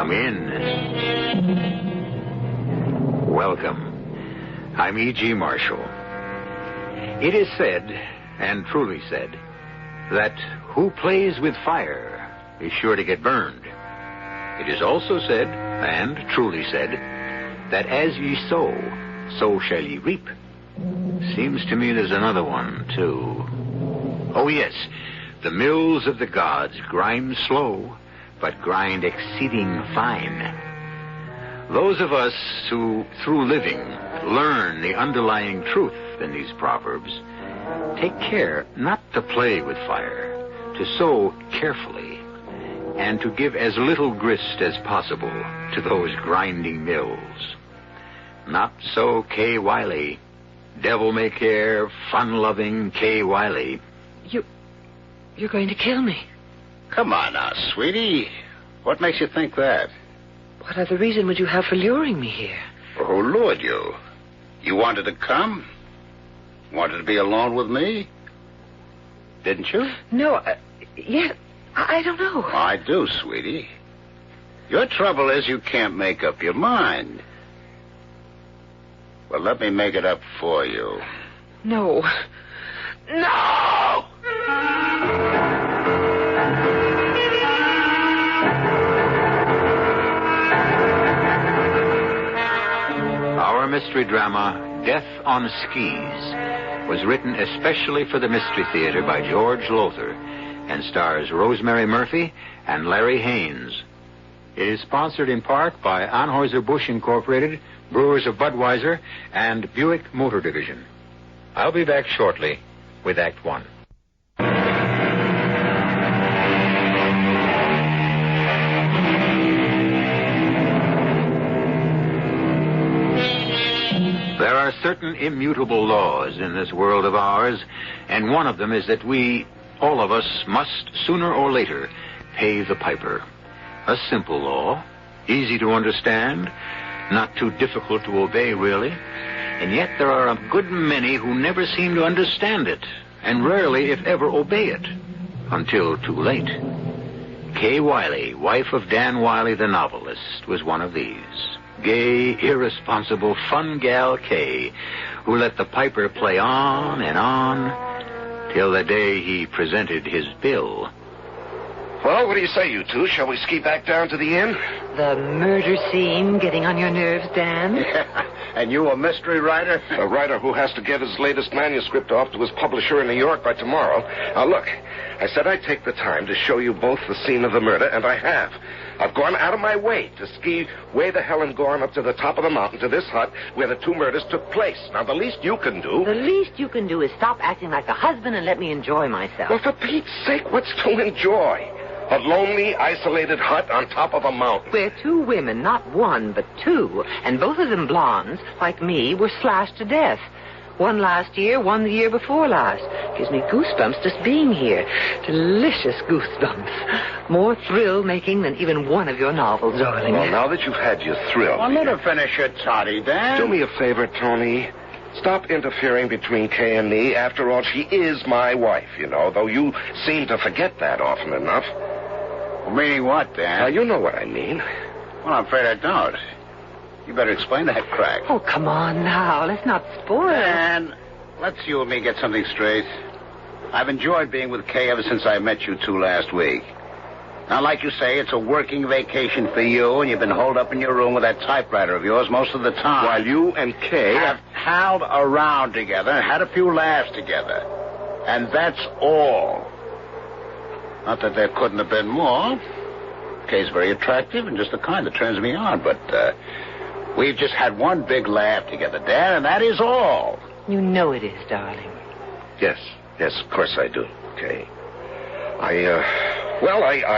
Come in. Welcome. I'm E.G. Marshall. It is said, and truly said, that who plays with fire is sure to get burned. It is also said, and truly said, that as ye sow, so shall ye reap. Seems to me there's another one, too. Oh, yes, the mills of the gods grind slow, but grind exceeding fine. Those of us who, through living, learn the underlying truth in these proverbs, take care not to play with fire, to sow carefully, and to give as little grist as possible to those grinding mills. Not so Kay Wiley, devil-may-care, fun-loving Kay Wiley. You're going to kill me. Come on now, sweetie. What makes you think that? What other reason would you have for luring me here? Who lured you? You wanted to come? Wanted to be alone with me? Didn't you? No, I don't know. I do, sweetie. Your trouble is you can't make up your mind. Well, let me make it up for you. No. No! Our mystery drama, Death on Skis, was written especially for the Mystery Theater by George Lowthar and stars Rosemary Murphy and Larry Haines. It is sponsored in part by Anheuser-Busch Incorporated, Brewers of Budweiser, and Buick Motor Division. I'll be back shortly with Act One. There are certain immutable laws in this world of ours, and one of them is that we, all of us, must sooner or later pay the piper. A simple law, easy to understand, not too difficult to obey, really. And yet there are a good many who never seem to understand it, and rarely, if ever, obey it, until too late. Kay Wiley, wife of Dan Wiley the novelist, was one of these. Gay, irresponsible, fun gal Kay, who let the piper play on and on, till the day he presented his bill. Well, what do you say, you two? Shall we ski back down to the inn? The murder scene getting on your nerves, Dan? Yeah. And you a mystery writer? A writer who has to get his latest manuscript off to his publisher in New York by tomorrow. Now, look, I said I'd take the time to show you both the scene of the murder, and I have. I've gone out of my way to ski way the hell and gone up to the top of the mountain to this hut where the two murders took place. Now, the least you can do... The least you can do is stop acting like a husband and let me enjoy myself. Well, for Pete's sake, what's to enjoy? A lonely, isolated hut on top of a mountain. Where two women, not one, but two, and both of them blondes, like me, were slashed to death. One last year, one the year before last. Gives me goosebumps just being here. Delicious goosebumps. More thrill-making than even one of your novels, darling. Well, now that you've had your thrill... Well, let her finish her toddy, Dan. Do me a favor, Tony. Stop interfering between Kay and me. After all, she is my wife, you know, though you seem to forget that often enough. Well, meaning what, Dan? Now, you know what I mean. Well, I'm afraid I don't. You better explain that crack. Oh, come on now. Let's not spoil. Dan, let's you and me get something straight. I've enjoyed being with Kay ever since I met you two last week. Now, like you say, it's a working vacation for you, and you've been holed up in your room with that typewriter of yours most of the time. While you and Kay have howled around together and had a few laughs together. And that's all. Not that there couldn't have been more. Kay's very attractive and just the kind that turns me on, but we've just had one big laugh together, Dan, and that is all. You know it is, darling. Yes, of course I do, Kay. I...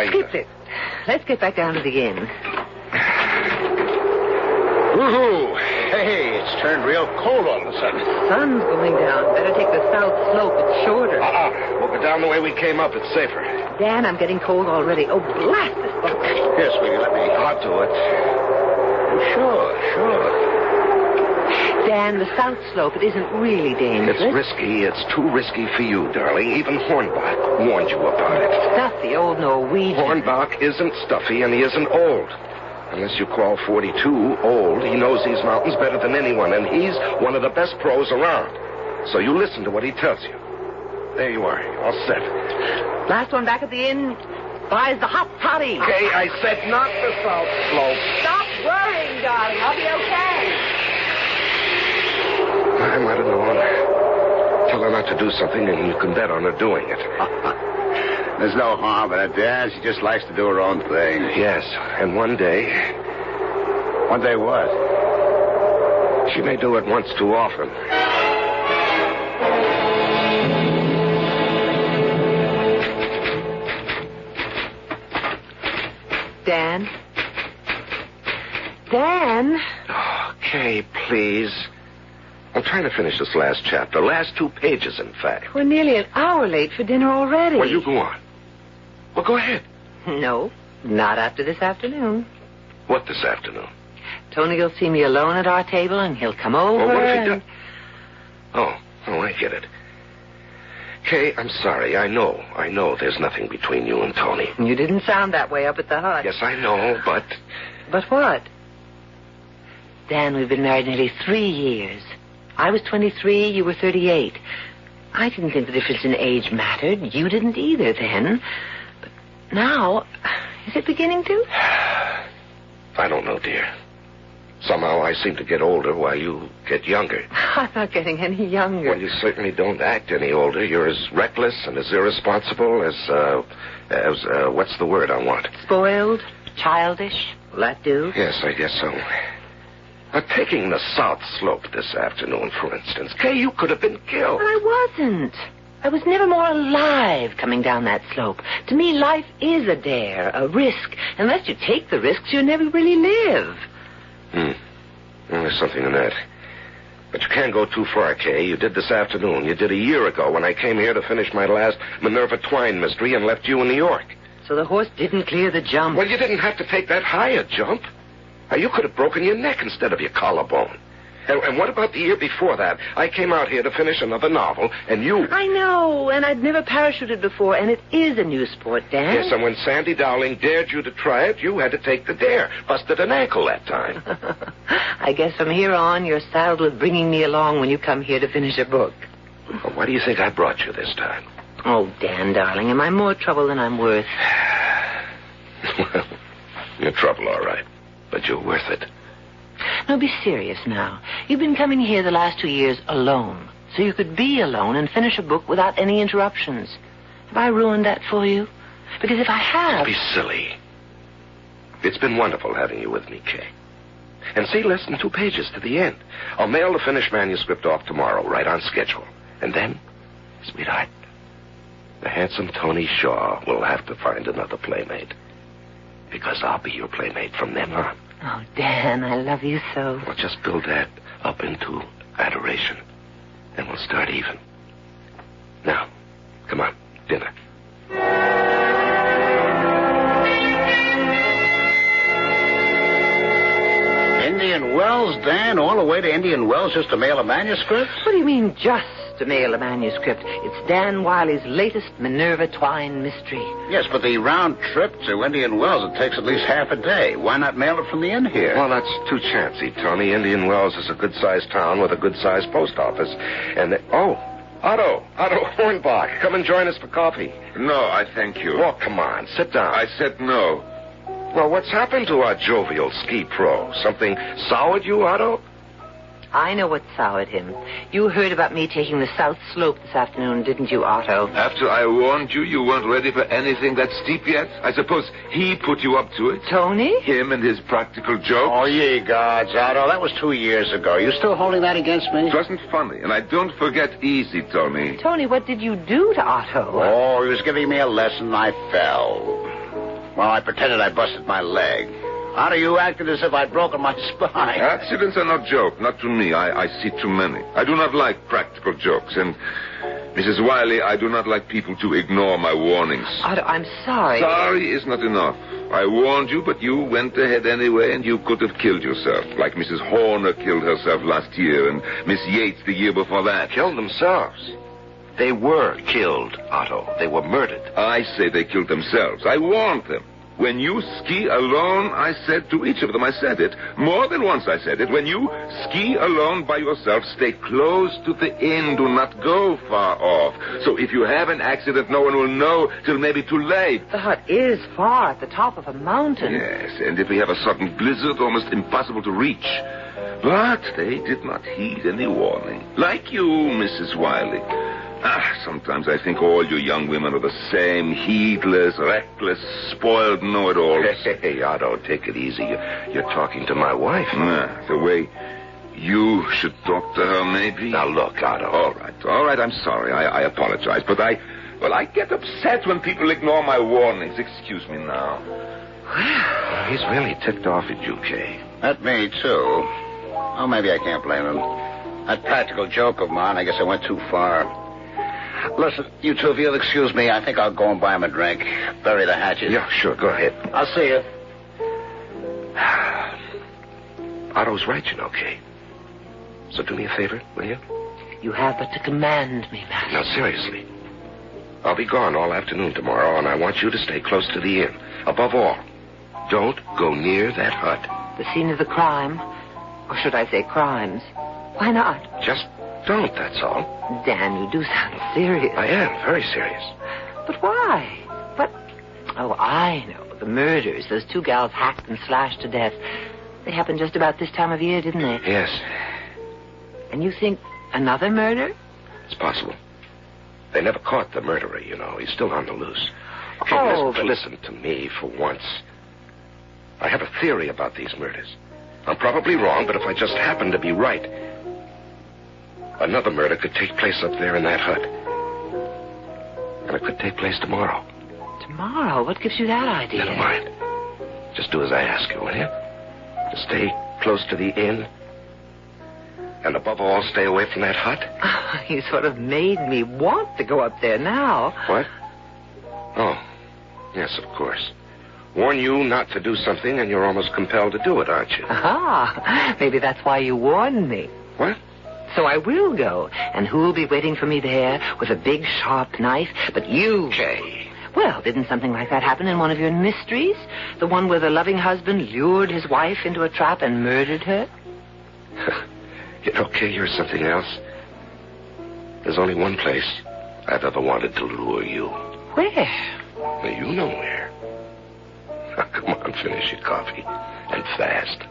Skip it. Let's get back down to the inn. Woohoo! Hey, it's turned real cold all of a sudden. The sun's going down. Better take the south slope. It's shorter. We'll go down the way we came up. It's safer. Dan, I'm getting cold already. Oh, blast this book. Here, sweetie, let me... I'll do it. Sure. Dan, the south slope, it isn't really dangerous. It's risky. It's too risky for you, darling. Even Hornbach warned you about it. Stuffy old Norwegian. Hornbach isn't stuffy, and he isn't old. Unless you call 42 old, he knows these mountains better than anyone, and he's one of the best pros around. So you listen to what he tells you. There you are, all set. Last one back at the inn buys the hot toddy. Okay, I said not the south slope. Stop worrying, darling. I'll be okay. I might have known. Tell her not to do something, and you can bet on her doing it. There's no harm in it, Dad. She just likes to do her own thing. Yes, and one day... One day what? She may do it once too often. Dan? Dan? Okay, please. I'm trying to finish this last chapter. Last 2 pages, in fact. We're nearly an hour late for dinner already. Well, you go on. Well, go ahead. No, not after this afternoon. What this afternoon? Tony will see me alone at our table, and he'll come over. Well, what if he and... does? Oh, I get it. Kay, I'm sorry. I know there's nothing between you and Tony. You didn't sound that way up at the hut. Yes, I know, but... But what? Dan, we've been married nearly 3 years. I was 23, you were 38. I didn't think the difference in age mattered. You didn't either then. But now, is it beginning to? I don't know, dear. Somehow I seem to get older while you get younger. I'm not getting any younger. Well, you certainly don't act any older. You're as reckless and as irresponsible as what's the word I want? Spoiled? Childish? Will that do? Yes, I guess so. Taking the South Slope this afternoon, for instance. Kay, you could have been killed. But I wasn't. I was never more alive coming down that slope. To me, life is a dare, a risk. Unless you take the risks, you never really live. Well, there's something in that. But you can't go too far, Kay. You did this afternoon. You did a year ago when I came here to finish my last Minerva Twine mystery and left you in New York. So the horse didn't clear the jump. Well, you didn't have to take that higher jump. You could have broken your neck instead of your collarbone. And what about the year before that? I came out here to finish another novel, and you... I know, and I'd never parachuted before, and it is a new sport, Dan. Yes, and when Sandy Dowling dared you to try it, you had to take the dare. Busted an ankle that time. I guess from here on, you're saddled with bringing me along when you come here to finish a book. Well, why do you think I brought you this time? Oh, Dan, darling, am I more trouble than I'm worth? Well, you're trouble, all right. But you're worth it. Now, be serious now. You've been coming here the last 2 years alone, so you could be alone and finish a book without any interruptions. Have I ruined that for you? Because if I have... Don't be silly. It's been wonderful having you with me, Kay. And see, less than 2 pages to the end. I'll mail the finished manuscript off tomorrow, right on schedule. And then, sweetheart, the handsome Tony Shaw will have to find another playmate. Because I'll be your playmate from then on. Oh, Dan, I love you so. Well, just build that up into adoration, and we'll start even. Now, come on, dinner. Indian Wells, Dan? All the way to Indian Wells just to mail a manuscript? What do you mean, just to mail a manuscript? It's Dan Wiley's latest Minerva Twine mystery. Yes, but the round trip to Indian Wells, it takes at least half a day. Why not mail it from the inn here? Well, that's too chancy, Tony. Indian Wells is a good-sized town with a good-sized post office. And Otto Hornbach, come and join us for coffee. No, I thank you. Oh, come on, sit down. I said no. Well, what's happened to our jovial ski pro? Something soured you, Otto? I know what soured him. You heard about me taking the South Slope this afternoon, didn't you, Otto? After I warned you, you weren't ready for anything that steep yet? I suppose he put you up to it? Tony? Him and his practical jokes? Oh, ye gods, Otto. That was 2 years ago. You still holding that against me? It wasn't funny, and I don't forget easy, Tony. Tony, what did you do to Otto? Oh, he was giving me a lesson. I fell. Well, I pretended I busted my leg. Otto, you acted as if I'd broken my spine. Accidents are not joke, not to me. I see too many. I do not like practical jokes, and Mrs. Wiley, I do not like people to ignore my warnings. Otto, I'm sorry. Sorry is not enough. I warned you, but you went ahead anyway, and you could have killed yourself, like Mrs. Horner killed herself last year, and Miss Yates the year before that. Killed themselves. They were killed, Otto. They were murdered. I say they killed themselves. I warned them. When you ski alone, I said to each of them, I said it. More than once I said it. When you ski alone by yourself, stay close to the inn. Do not go far off. So if you have an accident, no one will know till maybe too late. The hut is far at the top of a mountain. Yes, and if we have a sudden blizzard, almost impossible to reach. But they did not heed any warning. Like you, Mrs. Wiley. Sometimes I think all you young women are the same. Heedless, reckless, spoiled know-it-alls. Hey, Otto, take it easy. You're talking to my wife. The way you should talk to her, maybe. Now, look, Otto. All right, I'm sorry. I apologize. But I get upset when people ignore my warnings. Excuse me now. Well, he's really ticked off at you, Kay. At me, too. Oh, maybe I can't blame him. That practical joke of mine, I guess I went too far. Listen, you two, if you'll excuse me, I think I'll go and buy him a drink. Bury the hatchet. Yeah, sure, go ahead. I'll see you. Otto's right, you know, Kay. So do me a favor, will you? You have but to command me, Master. Now, seriously. I'll be gone all afternoon tomorrow, and I want you to stay close to the inn. Above all, don't go near that hut. The scene of the crime. Or should I say crimes? Why not? Just don't, that's all. Dan, you do sound serious. I am, very serious. But why? But, oh, I know. The murders, those two gals hacked and slashed to death. They happened just about this time of year, didn't they? Yes. And you think another murder? It's possible. They never caught the murderer, you know. He's still on the loose. Okay, listen to me for once. I have a theory about these murders. I'm probably wrong, but if I just happen to be right, another murder could take place up there in that hut. And it could take place tomorrow. Tomorrow? What gives you that idea? Never mind. Just do as I ask you, will you? Just stay close to the inn. And above all, stay away from that hut. Oh, you sort of made me want to go up there now. What? Oh, yes, of course. Warn you not to do something, and you're almost compelled to do it, aren't you? Ah, maybe that's why you warned me. What? So I will go. And who'll be waiting for me there with a big, sharp knife? But you. Kay. Well, didn't something like that happen in one of your mysteries? The one where the loving husband lured his wife into a trap and murdered her? You know, Kay, you're something else. There's only one place I've ever wanted to lure you. Where? Well, you know where. Come on, finish your coffee. And fast.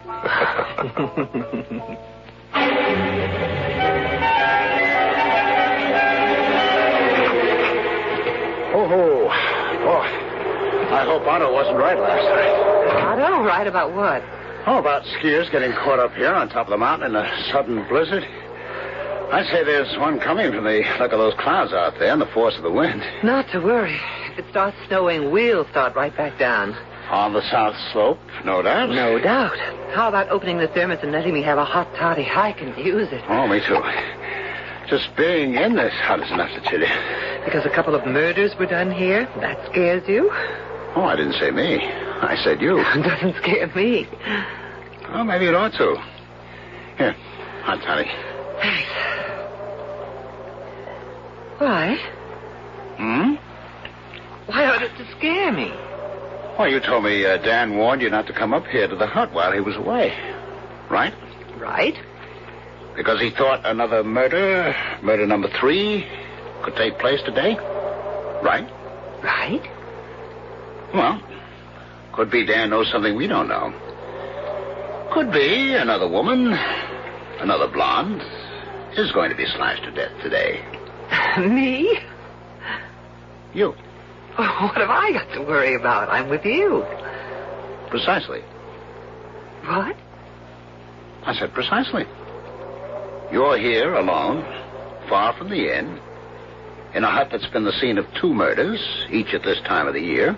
Oh, boy. I hope Otto wasn't right last night. Otto? Right about what? Oh, about skiers getting caught up here on top of the mountain in a sudden blizzard. I'd say there's one coming from the look of those clouds out there and the force of the wind. Not to worry. If it starts snowing, we'll start right back down. On the south slope, no doubt. No doubt. How about opening the thermos and letting me have a hot toddy? I can use it. Oh, me too. Just being in this hut is enough to chill you. Because a couple of murders were done here? That scares you? Oh, I didn't say me. I said you. It doesn't scare me. Oh, maybe it ought to. Here, hot toddy. Thanks. Why? Why ought it to scare me? Well, you told me Dan warned you not to come up here to the hut while he was away. Right? Right. Because he thought another murder number 3, could take place today. Right? Right. Well, could be Dan knows something we don't know. Could be another woman, another blonde, is going to be slashed to death today. Me? You. Oh, what have I got to worry about? I'm with you. Precisely. What? I said precisely. You're here alone, far from the inn, in a hut that's been the scene of 2 murders, each at this time of the year.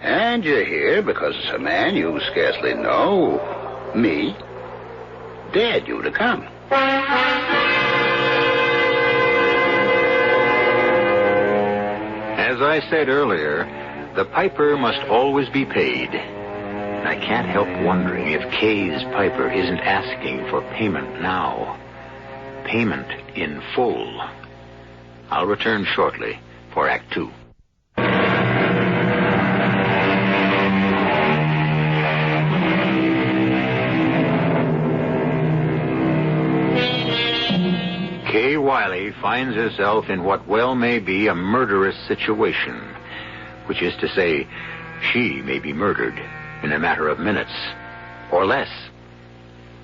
And you're here because a man you scarcely know, me, dared you to come. As I said earlier, the piper must always be paid. I can't help wondering if Kay's piper isn't asking for payment now. Payment in full. I'll return shortly for Act 2. Wiley finds herself in what well may be a murderous situation, which is to say, she may be murdered in a matter of minutes or less.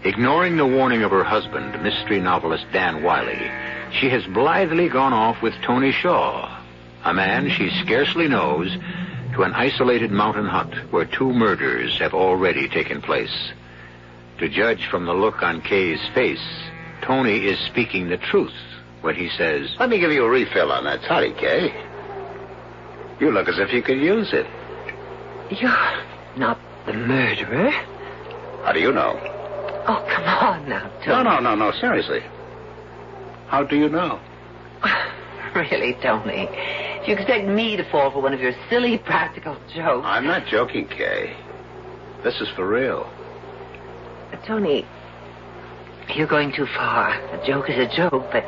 Ignoring the warning of her husband, mystery novelist Dan Wiley, she has blithely gone off with Tony Shaw, a man she scarcely knows, to an isolated mountain hut where 2 murders have already taken place. To judge from the look on Kay's face, Tony is speaking the truth when he says, Let me give you a refill on that toddy, Kay. You look as if you could use it. You're not the murderer. How do you know? Oh, come on now, Tony. No, seriously. How do you know? Really, Tony. If you expect me to fall for one of your silly practical jokes... I'm not joking, Kay. This is for real. Tony, you're going too far. A joke is a joke, but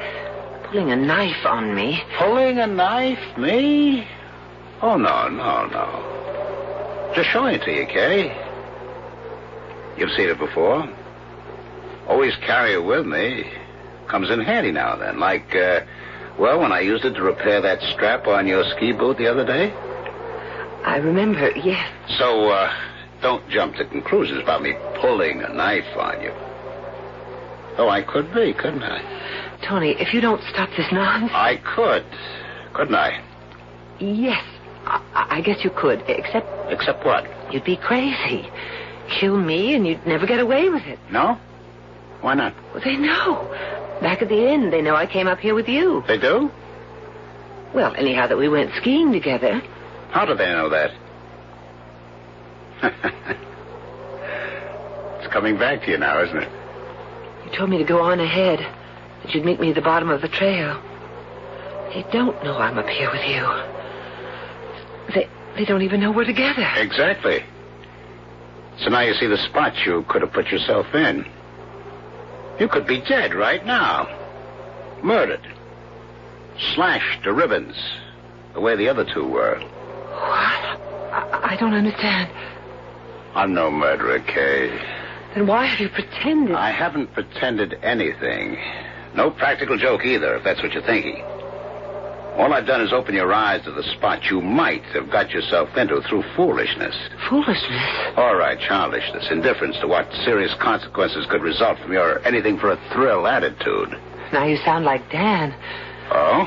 pulling a knife on me... Pulling a knife? Me? Oh, no. Just showing it to you, Kay. You've seen it before. Always carry it with me. Comes in handy now and then. Like, when I used it to repair that strap on your ski boot the other day. I remember, yes. So, don't jump to conclusions about me pulling a knife on you. Oh, I could be, couldn't I? Tony, if you don't stop this nonsense... I could, couldn't I? Yes, I guess you could, except... Except what? You'd be crazy. Kill me and you'd never get away with it. No? Why not? Well, they know. Back at the inn, they know I came up here with you. They do? Well, anyhow, that we went skiing together. How do they know that? It's coming back to you now, isn't it? You told me to go on ahead, that you'd meet me at the bottom of the trail. They don't know I'm up here with you. They don't even know we're together. Exactly. So now you see the spot you could have put yourself in. You could be dead right now. Murdered. Slashed to ribbons. The way the other 2 were. What? I don't understand. I'm no murderer, Kay. Then why have you pretended? I haven't pretended anything. No practical joke either, if that's what you're thinking. All I've done is open your eyes to the spot you might have got yourself into through foolishness. Foolishness? All right, childishness, indifference to what serious consequences could result from your anything-for-a-thrill attitude. Now you sound like Dan. Oh?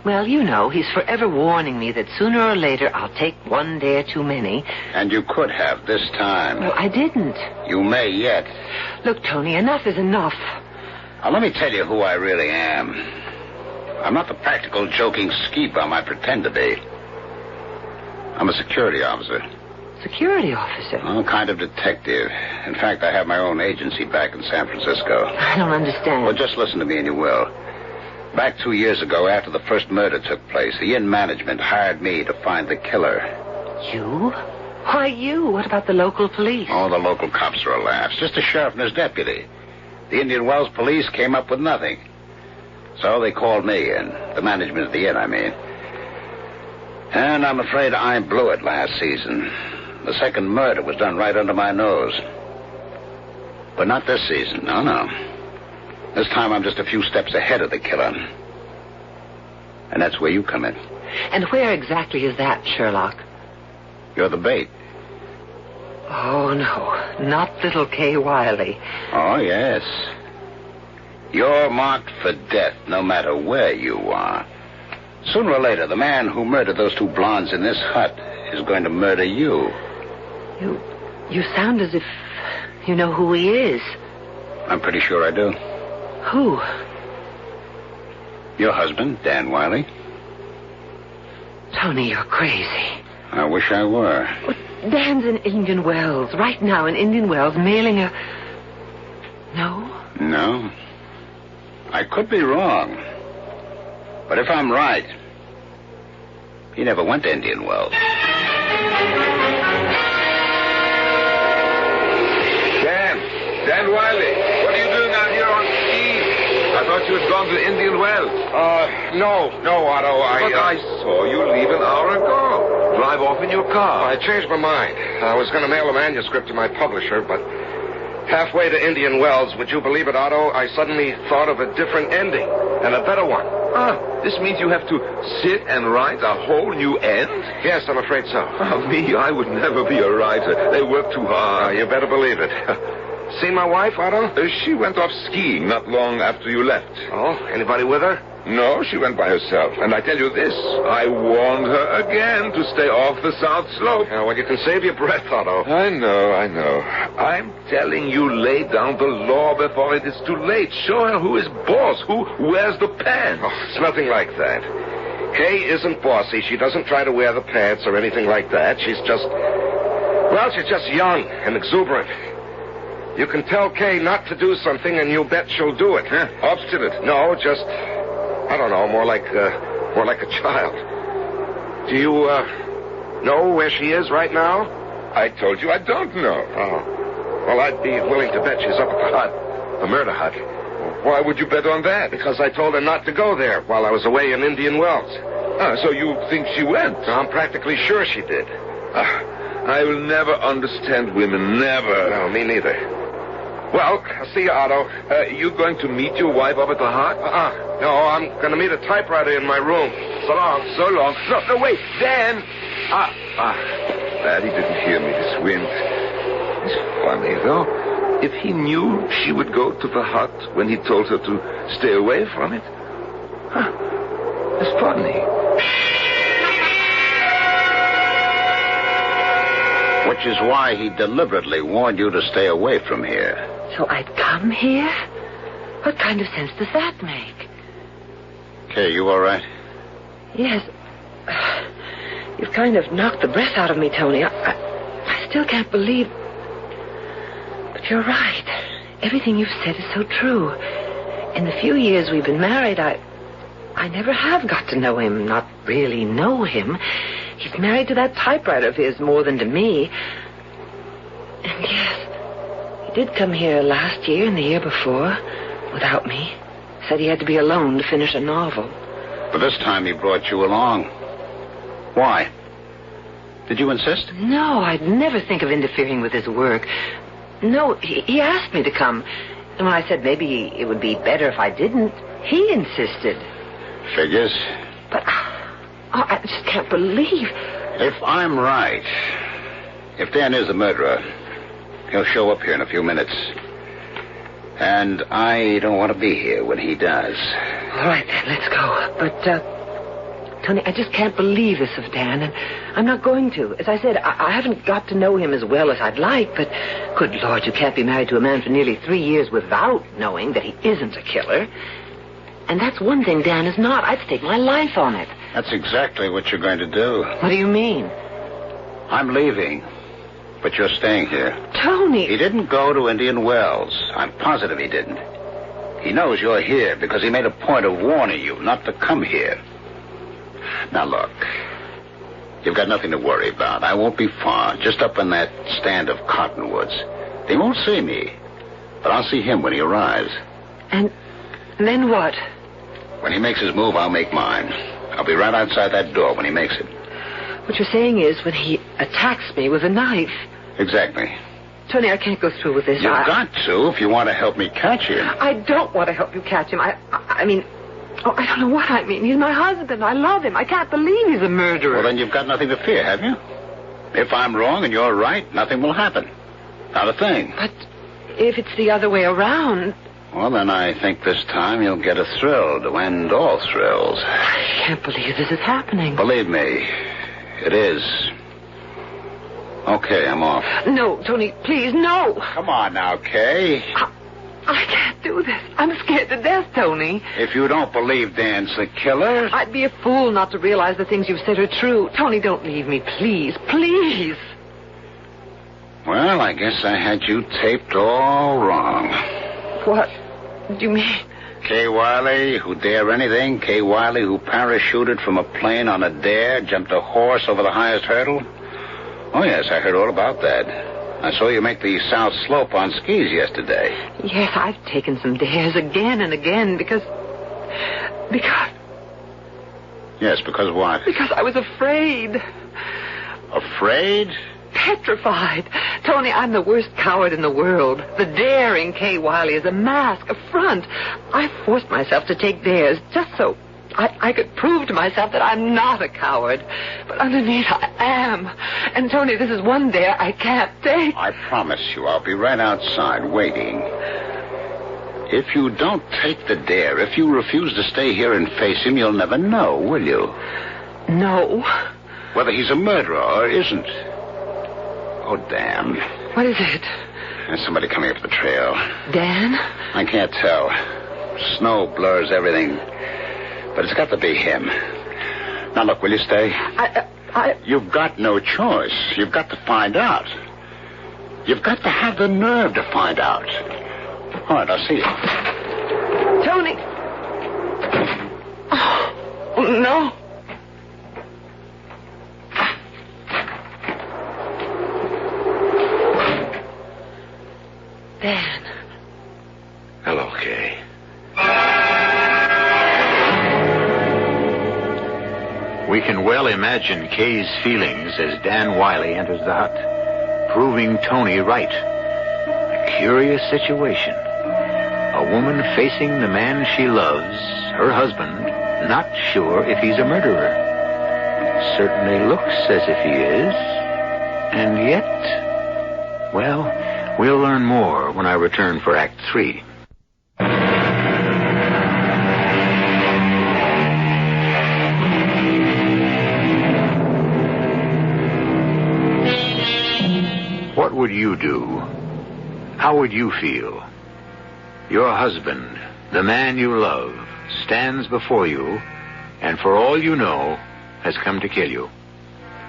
Well, you know, he's forever warning me that sooner or later I'll take one dare too many. And you could have this time. Well, I didn't. You may yet. Look, Tony, enough is enough. Now, let me tell you who I really am. I'm not the practical, joking ski bum I pretend to be. I'm a security officer. Security officer? Oh, kind of detective. In fact, I have my own agency back in San Francisco. I don't understand. Well, just listen to me and you will. Back 2 years ago, after the first murder took place, the inn management hired me to find the killer. You? Why you? What about the local police? Oh, the local cops are a laugh. Just a sheriff and his deputy. The Indian Wells police came up with nothing. So they called me in. The management of the inn, I mean. And I'm afraid I blew it last season. The second murder was done right under my nose. But not this season. No. This time I'm just a few steps ahead of the killer. And that's where you come in. And where exactly is that, Sherlock? You're the bait. Oh, no. Not little Kay Wiley. Oh, yes. You're marked for death no matter where you are. Sooner or later, the man who murdered those 2 blondes in this hut is going to murder you. You sound as if you know who he is. I'm pretty sure I do. Who? Your husband, Dan Wiley. Tony, you're crazy. I wish I were. Well, Dan's in Indian Wells. Right now in Indian Wells, mailing a... No? No. I could be wrong. But if I'm right, he never went to Indian Wells. Dan Wiley, what are you doing out here on skis? I thought you had gone to Indian Wells. No, Otto, But I saw you leave an hour ago. Drive off in your car. I changed my mind. I was going to mail a manuscript to my publisher, but halfway to Indian Wells, would you believe it, Otto, I suddenly thought of a different ending. And a better one. This means you have to sit and write a whole new end? Yes, I'm afraid so. Me, I would never be a writer. They work too hard. You better believe it. Seen my wife, Otto? She went off skiing not long after you left. Oh, anybody with her? No, she went by herself. And I tell you this, I warned her again to stay off the South Slope. Well, you can save your breath, Otto. I know. I'm telling you, lay down the law before it is too late. Show her who is boss, who wears the pants. Oh, it's nothing like that. Kay isn't bossy. She doesn't try to wear the pants or anything like that. She's just young and exuberant. You can tell Kay not to do something, and you bet she'll do it. Huh? Obstinate? No, just, I don't know, more like a child. Do you know where she is right now? I told you I don't know. Oh. Well, I'd be willing to bet she's up at the hut, the murder hut. Why would you bet on that? Because I told her not to go there while I was away in Indian Wells. So you think she went? I'm practically sure she did. I will never understand women, never. No, me neither. Well, I'll see you, Otto. You going to meet your wife up at the hut? No, I'm going to meet a typewriter in my room. So long. So long. No, wait, Dan! Glad he didn't hear me, this wind. It's funny, though. If he knew she would go to the hut when he told her to stay away from it. It's funny. Which is why he deliberately warned you to stay away from here. So I'd come here? What kind of sense does that make? Kay, you all right? Yes. You've kind of knocked the breath out of me, Tony. I still can't believe... But you're right. Everything you've said is so true. In the few years we've been married, I never have got to know him, not really know him. He's married to that typewriter of his more than to me. And yes, he did come here last year and the year before, without me. Said he had to be alone to finish a novel. But this time he brought you along. Why? Did you insist? No, I'd never think of interfering with his work. No, he asked me to come. And when I said maybe it would be better if I didn't, he insisted. Figures. But... I just can't believe... If I'm right, if Dan is the murderer, he'll show up here in a few minutes. And I don't want to be here when he does. All right, then, let's go. But, Tony, I just can't believe this of Dan, and I'm not going to. As I said, I haven't got to know him as well as I'd like, but good Lord, you can't be married to a man for nearly 3 years without knowing that he isn't a killer. And that's one thing Dan is not. I'd stake my life on it. That's exactly what you're going to do. What do you mean? I'm leaving, but you're staying here. Tony! He didn't go to Indian Wells. I'm positive he didn't. He knows you're here because he made a point of warning you not to come here. Now, look. You've got nothing to worry about. I won't be far, just up in that stand of cottonwoods. They won't see me, but I'll see him when he arrives. And then what? When he makes his move, I'll make mine. I'll be right outside that door when he makes it. What you're saying is when he attacks me with a knife. Exactly. Tony, I can't go through with this. You've got to if you want to help me catch him. I don't want to help you catch him. I mean... Oh, I don't know what I mean. He's my husband. I love him. I can't believe he's a murderer. Well, then you've got nothing to fear, have you? If I'm wrong and you're right, nothing will happen. Not a thing. But if it's the other way around... Well, then I think this time you'll get a thrill to end all thrills. I can't believe this is happening. Believe me, it is. Okay, I'm off. No, Tony, please, no. Come on now, Kay. I can't do this. I'm scared to death, Tony. If you don't believe Dan's the killer... I'd be a fool not to realize the things you've said are true. Tony, don't leave me, please, please. Well, I guess I had you taped all wrong. What do you mean? Kay Wiley, who dare anything. Kay Wiley, who parachuted from a plane on a dare, jumped a horse over the highest hurdle. Oh, yes, I heard all about that. I saw you make the South Slope on skis yesterday. Yes, I've taken some dares again and again because... Yes, because what? Because I was afraid. Afraid? petrified. Tony, I'm the worst coward in the world. The daring Kay Wiley is a mask, a front. I forced myself to take dares just so I could prove to myself that I'm not a coward. But underneath, I am. And, Tony, this is one dare I can't take. I promise you I'll be right outside waiting. If you don't take the dare, if you refuse to stay here and face him, you'll never know, will you? No. Whether he's a murderer or isn't. Oh, damn. What is it? There's somebody coming up the trail. Dan? I can't tell. Snow blurs everything. But it's got to be him. Now, look, will you stay? You've got no choice. You've got to find out. You've got to have the nerve to find out. All right, I'll see you. Tony! Oh, no. Dan. Hello, Kay. We can well imagine Kay's feelings as Dan Wiley enters the hut, proving Tony right. A curious situation. A woman facing the man she loves, her husband, not sure if he's a murderer. Certainly looks as if he is. And yet, well, we'll learn more when I return for Act 3. What would you do? How would you feel? Your husband, the man you love, stands before you, and for all you know, has come to kill you.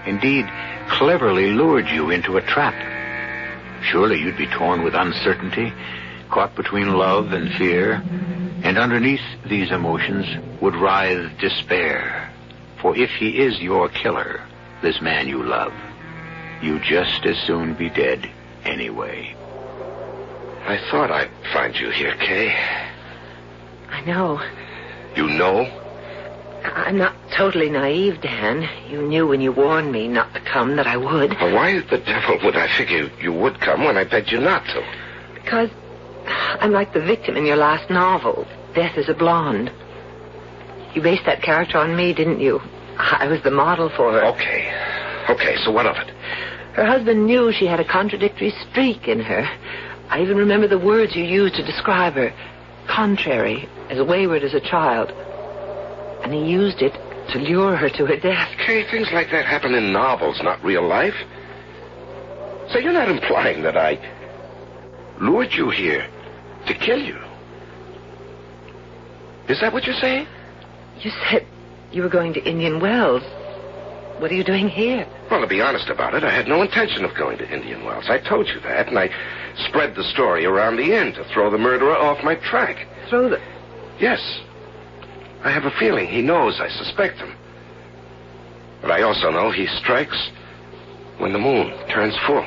Indeed, cleverly lured you into a trap. Surely you'd be torn with uncertainty, caught between love and fear, and underneath these emotions would writhe despair. For if he is your killer, this man you love, you'd just as soon be dead anyway. I thought I'd find you here, Kay. I know. You know? I'm not totally naive, Dan. You knew when you warned me not to come that I would. Well, why the devil would I figure you would come when I begged you not to? Because I'm like the victim in your last novel, Death is a Blonde. You based that character on me, didn't you? I was the model for her. Okay, so what of it? Her husband knew she had a contradictory streak in her. I even remember the words you used to describe her. Contrary, as wayward as a child. And he used it to lure her to her death. Kay, things like that happen in novels, not real life. So you're not implying that I lured you here to kill you? Is that what you're saying? You said you were going to Indian Wells. What are you doing here? Well, to be honest about it, I had no intention of going to Indian Wells. I told you that, and I spread the story around the inn to throw the murderer off my track. Throw the... Yes. I have a feeling he knows I suspect him. But I also know he strikes when the moon turns full.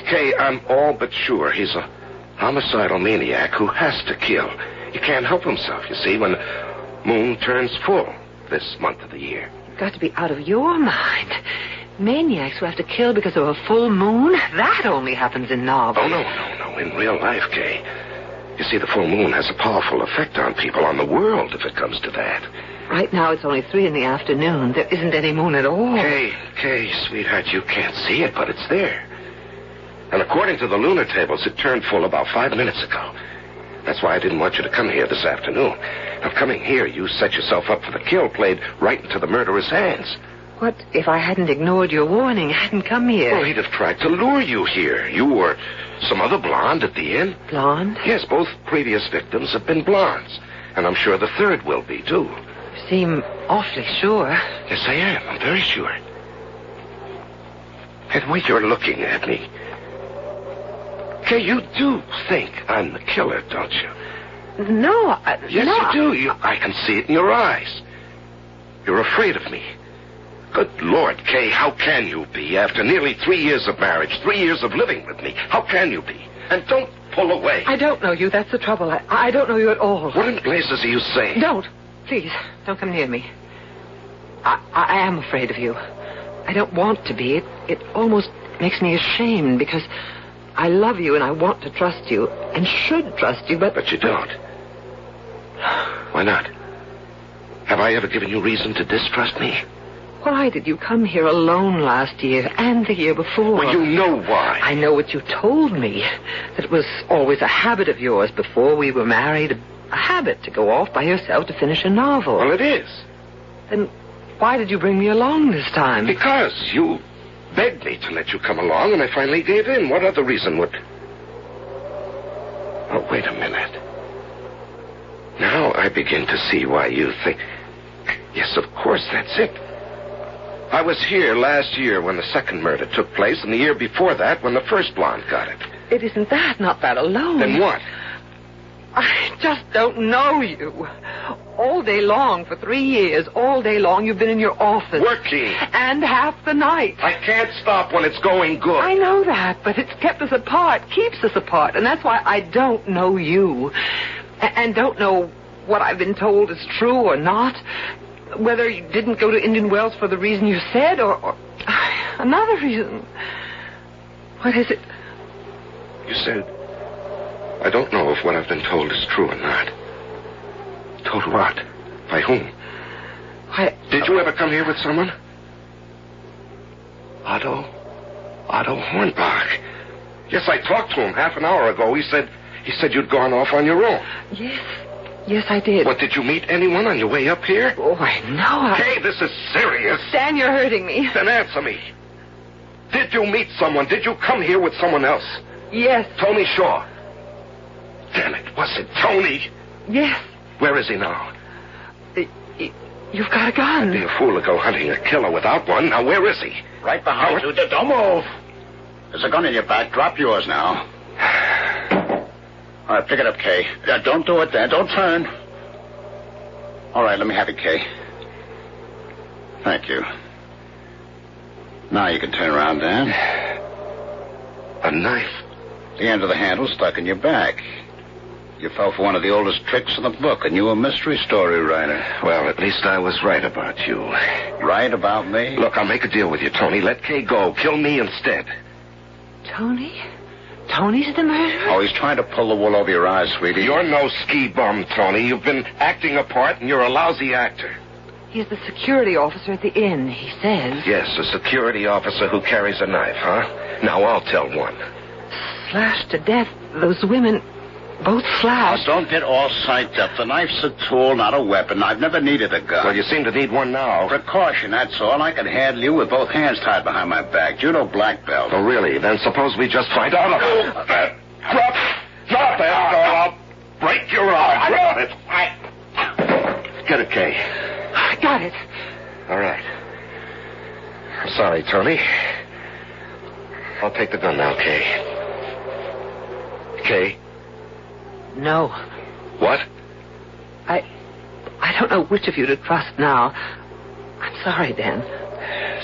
Kay, I'm all but sure he's a homicidal maniac who has to kill. He can't help himself, you see, when the moon turns full this month of the year. Got to be out of your mind. Maniacs who have to kill because of a full moon? That only happens in novels. Oh, no. In real life, Kay. You see, the full moon has a powerful effect on people, on the world, if it comes to that. Right now, it's only 3 p.m. There isn't any moon at all. Kay, sweetheart, you can't see it, but it's there. And according to the lunar tables, it turned full about 5 minutes ago. That's why I didn't want you to come here this afternoon. Now, coming here, you set yourself up for the kill, played right into the murderer's hands. What if I hadn't ignored your warning, hadn't come here? Well, he'd have tried to lure you here. You or some other blonde at the inn. Blonde? Yes, both previous victims have been blondes. And I'm sure the third will be, too. You seem awfully sure. Yes, I am. I'm very sure. And the way you're looking at me... Kay, you do think I'm the killer, don't you? No, Yes, no. you do. I can see it in your eyes. You're afraid of me. Good Lord, Kay, how can you be? After nearly 3 years of marriage, 3 years of living with me, how can you be? And don't pull away. I don't know you. That's the trouble. I don't know you at all. What in blazes are you saying? Don't. Please, don't come near me. I am afraid of you. I don't want to be. It almost makes me ashamed because I love you and I want to trust you and should trust you, but... But you don't. Why not? Have I ever given you reason to distrust me? Why did you come here alone last year and the year before? Well, you know why. I know what you told me. That it was always a habit of yours before we were married. A habit to go off by yourself to finish a novel. Well, it is. Then why did you bring me along this time? Because you begged me to let you come along, and I finally gave in. What other reason would... Oh, wait a minute. Now I begin to see why you think... Yes, of course, that's it. I was here last year when the second murder took place, and the year before that when the first blonde got it. It isn't that, not that alone. Then what? I just don't know you. All day long, for 3 years, all day long, you've been in your office. Working. And half the night. I can't stop when it's going good. I know that, but it's kept us apart, keeps us apart, and that's why I don't know you. And don't know what I've been told is true or not. Whether you didn't go to Indian Wells for the reason you said, or another reason. What is it? You said, I don't know if what I've been told is true or not. Told what? By whom? Did you ever come here with someone? Otto Hornbach. Yes, I talked to him half an hour ago. He said you'd gone off on your own. Yes, I did. What, did you meet anyone on your way up here? Oh, I know. Hey, this is serious. Dan, you're hurting me. Then answer me. Did you meet someone? Did you come here with someone else? Yes. Tony Shaw. Damn it, was it Tony? Yes. Where is he now? You've got a gun. I'd be a fool to go hunting a killer without one. Now, where is he? Right behind you. Don't move. There's a gun in your back. Drop yours now. All right, pick it up, Kay. Don't do it, Dan. Don't turn. All right, let me have it, Kay. Thank you. Now you can turn around, Dan. A knife? The end of the handle stuck in your back. You fell for one of the oldest tricks in the book, and you a mystery story writer. Well, at least I was right about you. Right about me? Look, I'll make a deal with you, Tony. Let Kay go. Kill me instead. Tony? Tony's the murderer? Oh, he's trying to pull the wool over your eyes, sweetie. You're no ski bum, Tony. You've been acting a part, and you're a lousy actor. He's the security officer at the inn, he says. Yes, a security officer who carries a knife, huh? Now, I'll tell one. Slashed to death. Those women, both slashed. Oh, don't get all psyched up. The knife's a tool, not a weapon. I've never needed a gun. Well, you seem to need one now. Precaution, that's all. I can handle you with both hands tied behind my back. Judo black belt. Oh, really? Then suppose we just find out about it. Drop that, or I'll break your arm. Drop it. Get it, Kay. I got it. All right. I'm sorry, Tony. I'll take the gun now, Kay. Kay? No. What? I don't know which of you to trust now. I'm sorry, Dan.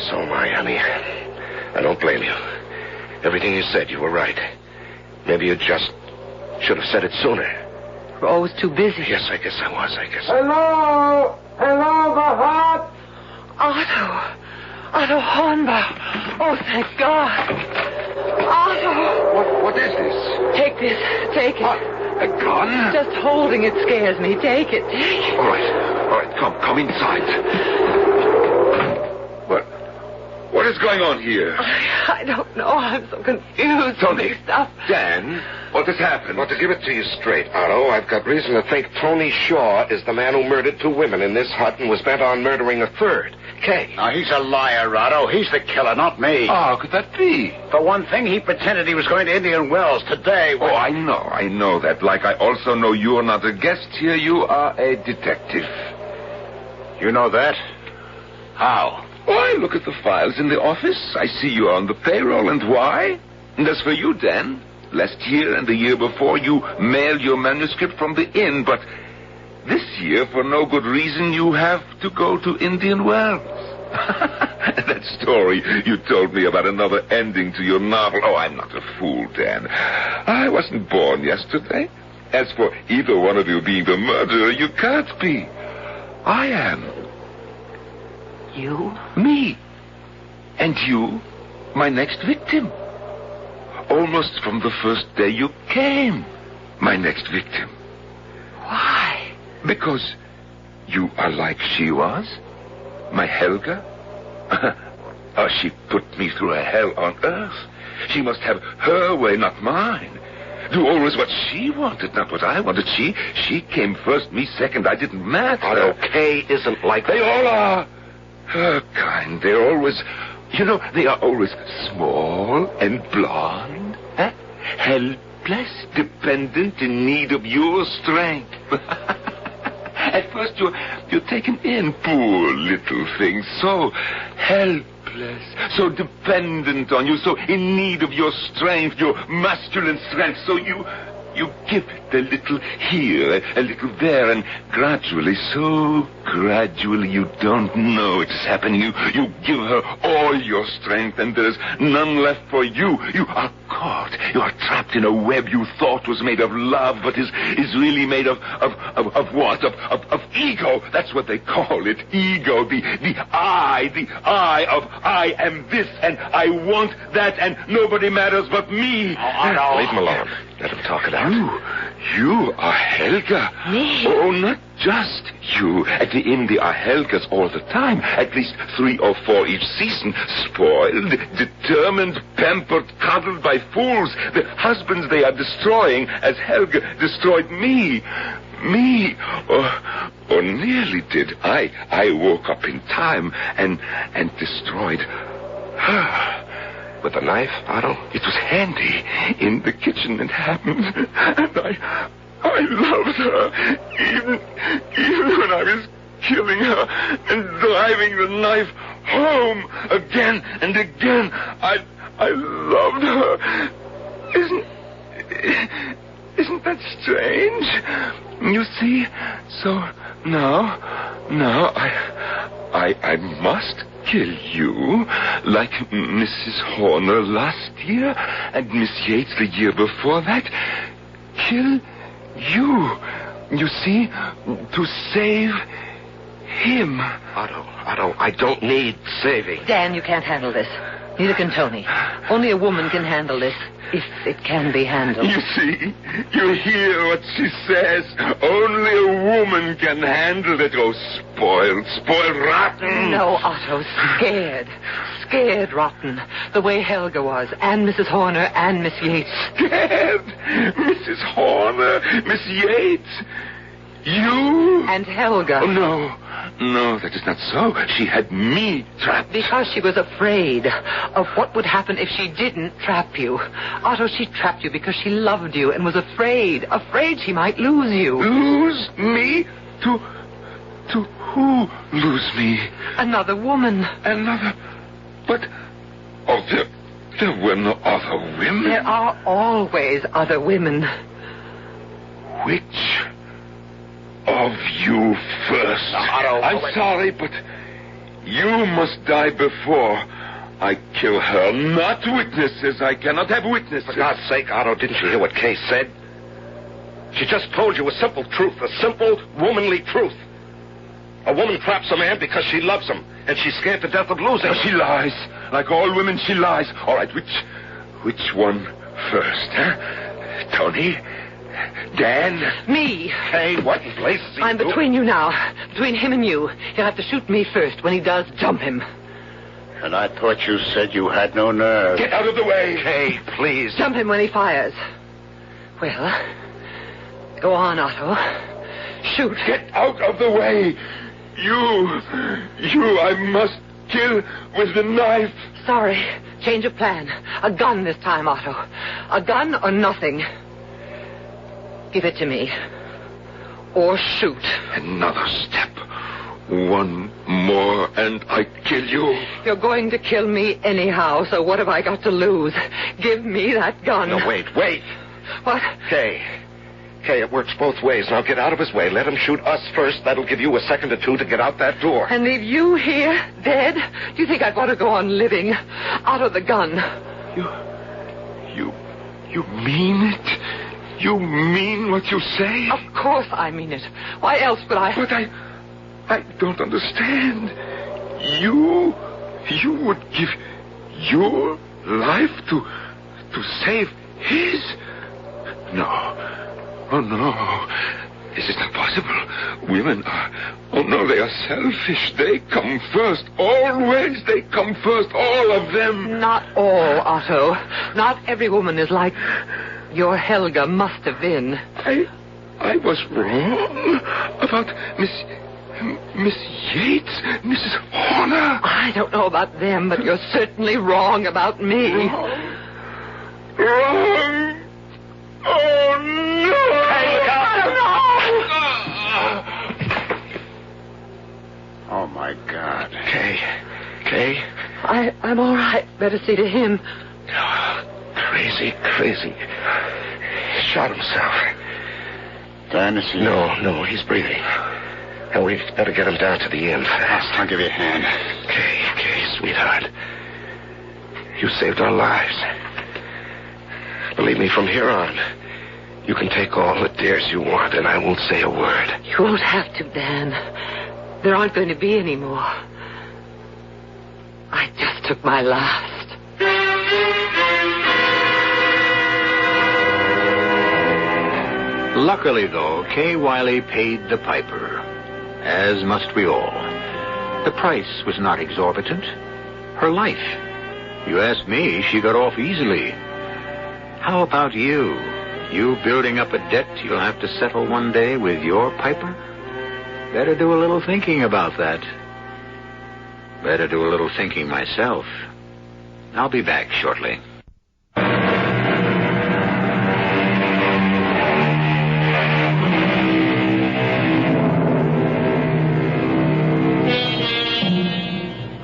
So am I, honey. I don't blame you. Everything you said, you were right. Maybe you just should have said it sooner. We're always too busy. Yes, I guess I was. Hello, the hut. Otto Hornbach. Oh, thank God. Otto. What is this? Take this. Take it. What? A gun? Just holding it scares me. Take it. All right. Come inside. What is going on here? I don't know. I'm so confused. Tony. Mixed up. Dan, what has happened? Well, to give it to you straight, Otto, I've got reason to think Tony Shaw is the man who murdered 2 women in this hut and was bent on murdering a third. Kay. Now, he's a liar, Otto. He's the killer, not me. How could that be? For one thing, he pretended he was going to Indian Wells today. Oh, I know that. Like I also know you are not a guest here. You are a detective. You know that? How? Why, look at the files in the office. I see you are on the payroll, and why? And as for you, Dan, last year and the year before, you mailed your manuscript from the inn, but this year, for no good reason, you have to go to Indian Wells. That story you told me about another ending to your novel. Oh, I'm not a fool, Dan. I wasn't born yesterday. As for either one of you being the murderer, you can't be. I am. You? Me. And you, my next victim. Almost from the first day you came, my next victim. Why? Because you are like she was, my Helga. Oh, she put me through a hell on earth. She must have her way, not mine. Do always what she wanted, not what I wanted. She came first, me second. I didn't matter. Otto, Kay isn't like They all are her kind. They're always, they are always small and blonde. Huh? Helpless, dependent, in need of your strength. At first you're taken in, poor little thing, so helpless, so dependent on you, so in need of your strength, your masculine strength, so you give it a little here, a little there, and gradually, so gradually, you don't know it's happening. You give her all your strength, and there's none left for you. You are caught. You are trapped in a web you thought was made of love, but is really made of what? Of ego. That's what they call it. Ego. The I of I am this, and I want that, and nobody matters but me. Otto. Leave him alone. Let him talk it out. You are Helga. Me? Oh, not just you. At the inn, there are Helgas all the time. At least 3 or 4 each season. Spoiled, determined, pampered, coddled by fools. The husbands they are destroying as Helga destroyed me. Me. Or nearly did. I woke up in time and destroyed her. With a knife, Otto? It was handy in the kitchen and happened. And I loved her. Even when I was killing her and driving the knife home again and again. I loved her. Isn't that strange? You see, so now I must kill you, like Mrs. Horner last year, and Miss Yates the year before that. Kill you. You see, to save him. Otto, I don't need saving. Dan, you can't handle this. Neither can Tony. Only a woman can handle this, if it can be handled. You see, you hear what she says. Only a woman can handle it. Oh, spoiled rotten. No, Otto, scared rotten. The way Helga was, and Mrs. Horner, and Miss Yates. Scared? Mrs. Horner, Miss Yates? You? And Helga. Oh, no, that is not so. She had me trapped. Because she was afraid of what would happen if she didn't trap you. Otto, she trapped you because she loved you and was afraid she might lose you. Lose me? To who lose me? Another woman. Another? But, there were no other women. There are always other women. Which of you first? Otto, I'm sorry, but you must die before I kill her. Not witnesses. I cannot have witnesses. For God's sake, Otto, didn't you hear what Kay said? She just told you a simple truth, a simple, womanly truth. A woman traps a man because she loves him, and she's scared to death of losing him. She lies. Like all women, she lies. All right, which one first, huh? Tony? Dan? Me. Hey, what in blazes are you I'm between you now. Between him and you. You'll have to shoot me first. When he does, jump him. And I thought you said you had no nerve. Get out of the way. Kay, please. Jump him when he fires. Well, go on, Otto. Shoot. Get out of the way. You, I must kill with the knife. Sorry. Change of plan. A gun this time, Otto. A gun or nothing. Give it to me. Or shoot. Another step. One more and I kill you. You're going to kill me anyhow, so what have I got to lose? Give me that gun. No, wait. What? Kay, it works both ways. Now get out of his way. Let him shoot us first. That'll give you a second or two to get out that door. And leave you here, dead? Do you think I'd want to go on living? Out of the gun. You mean it? You mean what you say? Of course I mean it. Why else would I... But I don't understand. You You would give your life to save his? No. Oh, no. This is not possible. Women are... Oh, no, they are selfish. They come first. Always they come first. All of them. Not all, Otto. Not every woman is like your Helga must have been. I was wrong about Miss Yates, Mrs. Horner. I don't know about them, but you're certainly wrong about me. Wrong. Oh, no. Oh, my God. Kay? I'm all right. Better see to him. Crazy. He shot himself. Dan, is he... No, he's breathing. And we've got to get him down to the inn fast. I'll give you a hand. Kay, sweetheart. You saved our lives. Believe me, from here on, you can take all the dares you want, and I won't say a word. You won't have to, Dan. There aren't going to be any more. I just took my last. Luckily, though, Kay Wiley paid the piper, as must we all. The price was not exorbitant. Her life. You ask me, she got off easily. How about you? You building up a debt you'll have to settle one day with your piper? Better do a little thinking about that. Better do a little thinking myself. I'll be back shortly.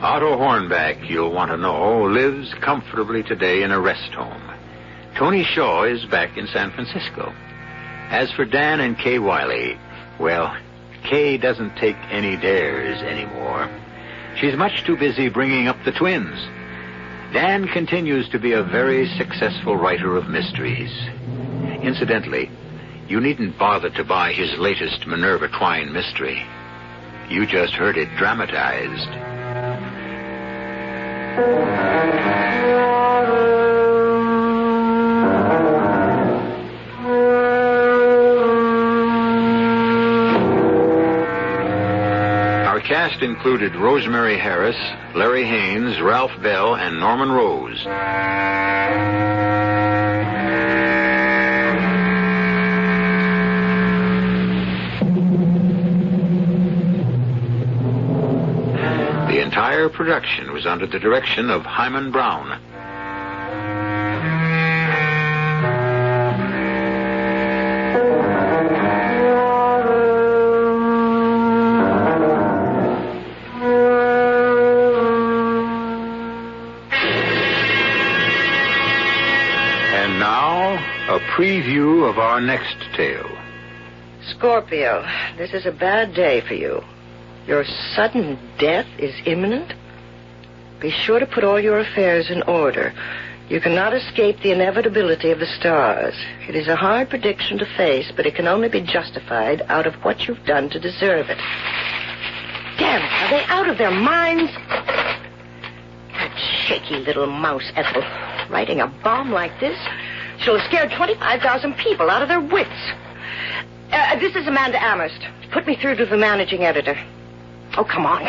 Otto Hornback, you'll want to know, lives comfortably today in a rest home. Tony Shaw is back in San Francisco. As for Dan and Kay Wiley, well, Kay doesn't take any dares anymore. She's much too busy bringing up the twins. Dan continues to be a very successful writer of mysteries. Incidentally, you needn't bother to buy his latest Minerva Twine mystery. You just heard it dramatized. Our cast included Rosemary Harris, Larry Haines, Ralph Bell, and Norman Rose. The entire production was under the direction of Hyman Brown. And now, a preview of our next tale. Scorpio, this is a bad day for you. Your sudden death is imminent. Be sure to put all your affairs in order. You cannot escape the inevitability of the stars. It is a hard prediction to face, but it can only be justified out of what you've done to deserve it. Damn it, are they out of their minds? That shaky little mouse, Ethel. Writing a bomb like this, she'll have scared 25,000 people out of their wits. This is Amanda Amherst. Put me through to the managing editor. Oh, come on.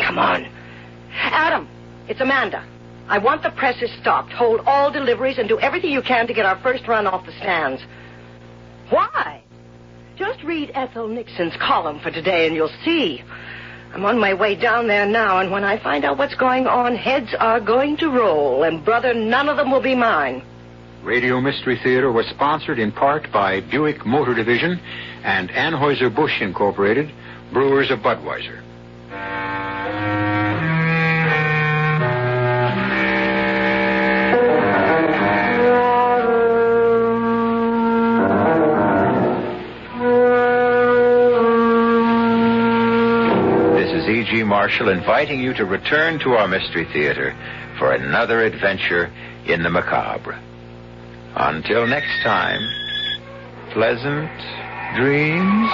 Adam, it's Amanda. I want the presses stopped. Hold all deliveries and do everything you can to get our first run off the stands. Why? Just read Ethel Nixon's column for today and you'll see. I'm on my way down there now, and when I find out what's going on, heads are going to roll, and brother, none of them will be mine. Radio Mystery Theater was sponsored in part by Buick Motor Division and Anheuser-Busch Incorporated, brewers of Budweiser. E.G. Marshall inviting you to return to our Mystery Theater for another adventure in the macabre. Until next time, pleasant dreams.